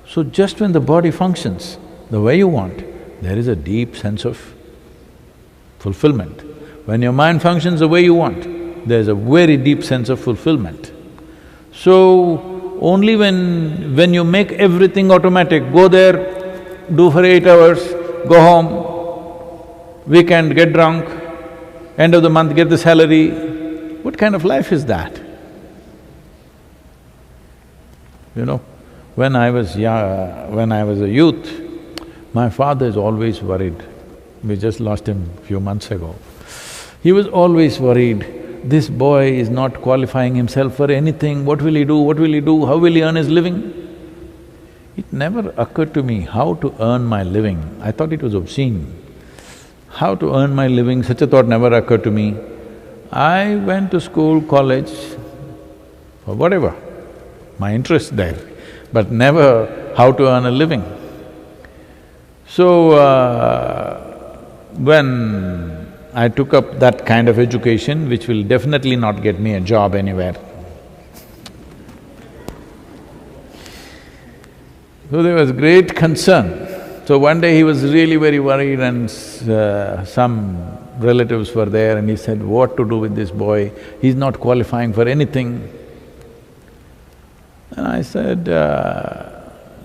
So just when the body functions the way you want, there is a deep sense of fulfillment. When your mind functions the way you want, there's a very deep sense of fulfillment. So, only when you make everything automatic, go there, do for 8 hours, go home, weekend get drunk, end of the month get the salary, what kind of life is that? You know, when I was a youth, my father is always worried. We just lost him few months ago. He was always worried, this boy is not qualifying himself for anything, what will he do, what will he do, how will he earn his living? It never occurred to me how to earn my living. I thought it was obscene. How to earn my living, such a thought never occurred to me. I went to school, college, or whatever, my interest there, but never how to earn a living. So, when I took up that kind of education, which will definitely not get me a job anywhere. So there was great concern. So one day he was really very worried and some relatives were there and he said, what to do with this boy? He's not qualifying for anything. And I said,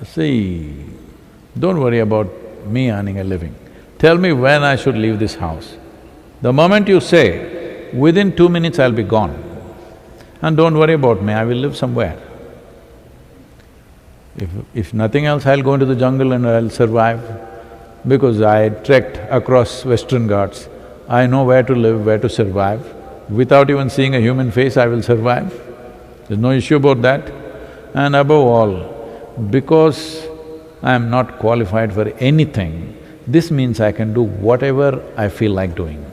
see, don't worry about me earning a living. Tell me when I should leave this house. The moment you say, within 2 minutes I'll be gone. And don't worry about me, I will live somewhere. If nothing else, I'll go into the jungle and I'll survive. Because I trekked across Western Ghats, I know where to live, where to survive. Without even seeing a human face, I will survive. There's no issue about that. And above all, because I'm not qualified for anything, this means I can do whatever I feel like doing.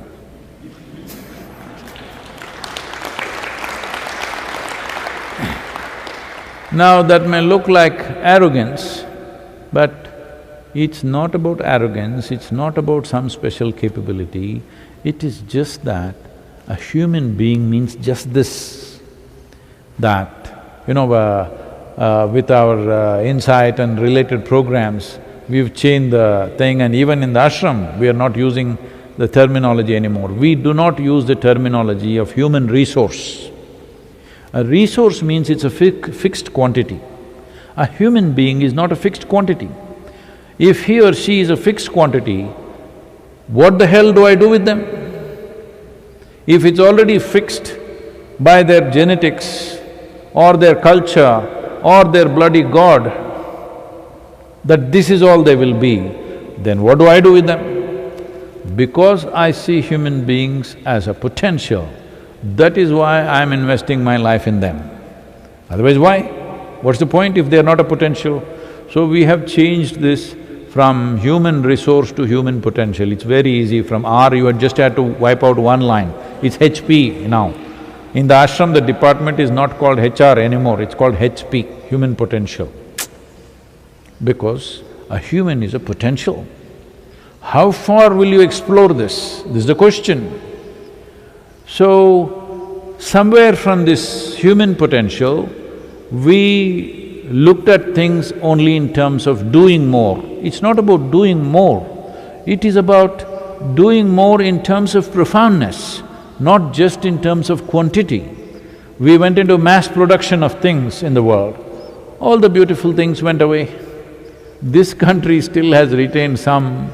Now that may look like arrogance, but it's not about arrogance, it's not about some special capability, it is just that a human being means just this, that, you know, with our insight and related programs, we've changed the thing, and even in the ashram, we are not using the terminology anymore. We do not use the terminology of human resource. A resource means it's a fixed quantity. A human being is not a fixed quantity. If he or she is a fixed quantity, what the hell do I do with them? If it's already fixed by their genetics or their culture or their bloody god, that this is all they will be, then what do I do with them? Because I see human beings as a potential, that is why I'm investing my life in them. Otherwise, why? What's the point if they're not a potential? So we have changed this from human resource to human potential. It's very easy. From R, you had just had to wipe out one line. It's HP now. In the ashram, the department is not called HR anymore, it's called HP, human potential. Because a human is a potential. How far will you explore this? This is the question. So, somewhere from this human potential, we looked at things only in terms of doing more. It's not about doing more, it is about doing more in terms of profoundness, not just in terms of quantity. We went into mass production of things in the world, all the beautiful things went away. This country still has retained some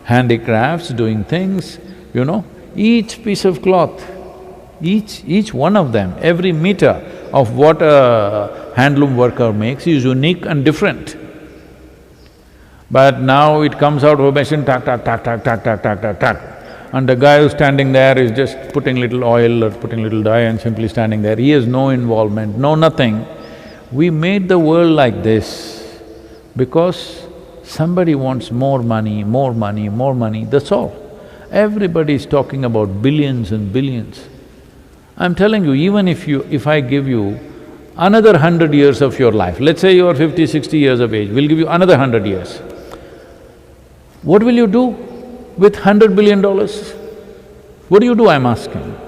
handicrafts, doing things, you know. Each piece of cloth, each one of them, every meter of what a handloom worker makes is unique and different. But now it comes out of a machine, tack, tack, tack, tack, tack, tack, tack, tack, tack. And the guy who's standing there is just putting little oil or putting little dye and simply standing there. He has no involvement, no nothing. We made the world like this because somebody wants more money, more money, more money, that's all. Everybody is talking about billions and billions. I'm telling you, even if I give you another 100 years of your life, let's say you're 50, 60 years of age, we'll give you another 100 years. What will you do with $100 billion? What do you do, I'm asking?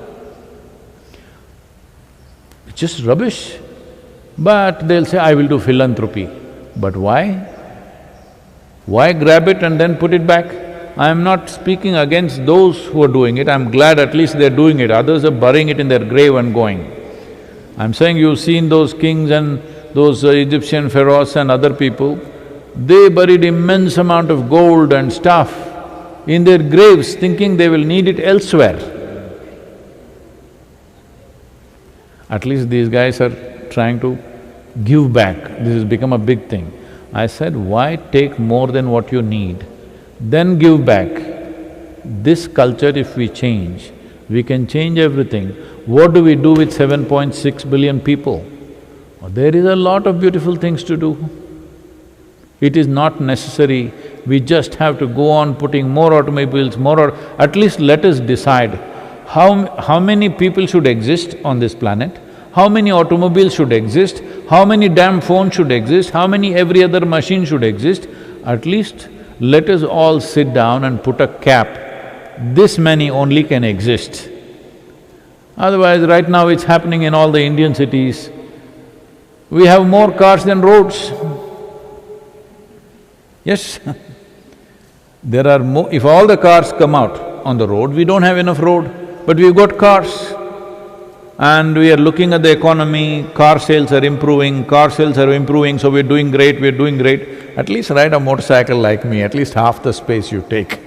It's just rubbish. But they'll say, I will do philanthropy. But why? Why grab it and then put it back? I am not speaking against those who are doing it, I'm glad at least they're doing it, others are burying it in their grave and going. I'm saying you've seen those kings and those Egyptian pharaohs and other people, they buried immense amount of gold and stuff in their graves thinking they will need it elsewhere. At least these guys are trying to give back, this has become a big thing. I said, why take more than what you need, then give back? This culture if we change, we can change everything. What do we do with 7.6 billion people? There is a lot of beautiful things to do. It is not necessary, we just have to go on putting more automobiles, at least let us decide how many people should exist on this planet, how many automobiles should exist, how many damn phones should exist, how many every other machine should exist. At least let us all sit down and put a cap, this many only can exist. Otherwise, right now it's happening in all the Indian cities. We have more cars than roads. Yes, there are more… if all the cars come out on the road, we don't have enough road, but we've got cars. And we are looking at the economy, car sales are improving, so we're doing great, we're doing great. At least ride a motorcycle like me, at least half the space you take.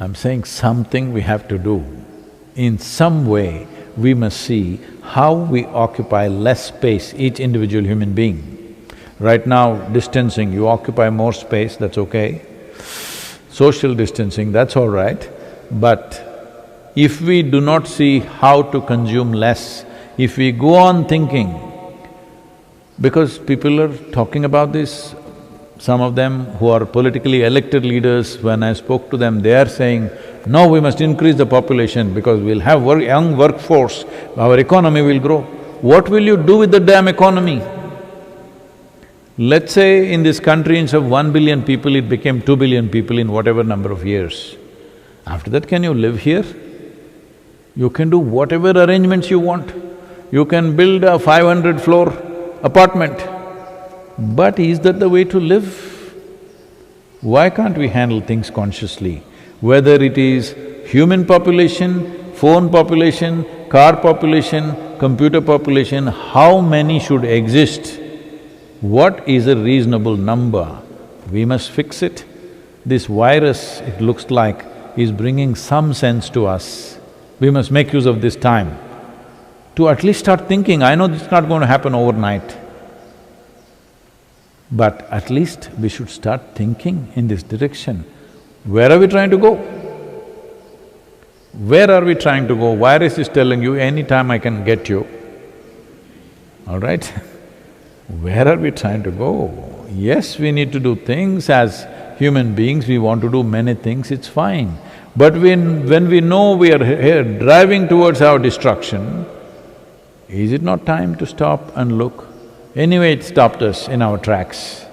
I'm saying something we have to do. In some way, we must see how we occupy less space, each individual human being. Right now, distancing, you occupy more space, that's okay. Social distancing, that's all right. But if we do not see how to consume less, if we go on thinking, because people are talking about this, some of them who are politically elected leaders, when I spoke to them, they are saying, no, we must increase the population because we'll have young workforce, our economy will grow. What will you do with the damn economy? Let's say in this country, instead of 1 billion people, it became 2 billion people in whatever number of years. After that, can you live here? You can do whatever arrangements you want. You can build a 500-floor apartment. But is that the way to live? Why can't we handle things consciously? Whether it is human population, phone population, car population, computer population, how many should exist? What is a reasonable number? We must fix it. This virus, it looks like, is bringing some sense to us. We must make use of this time to at least start thinking. I know it's not going to happen overnight, but at least we should start thinking in this direction. Where are we trying to go? Where are we trying to go? Virus is telling you, anytime I can get you, all right? Where are we trying to go? Yes, we need to do things as human beings, we want to do many things, it's fine. But when we know we are here driving towards our destruction, is it not time to stop and look? Anyway, it stopped us in our tracks.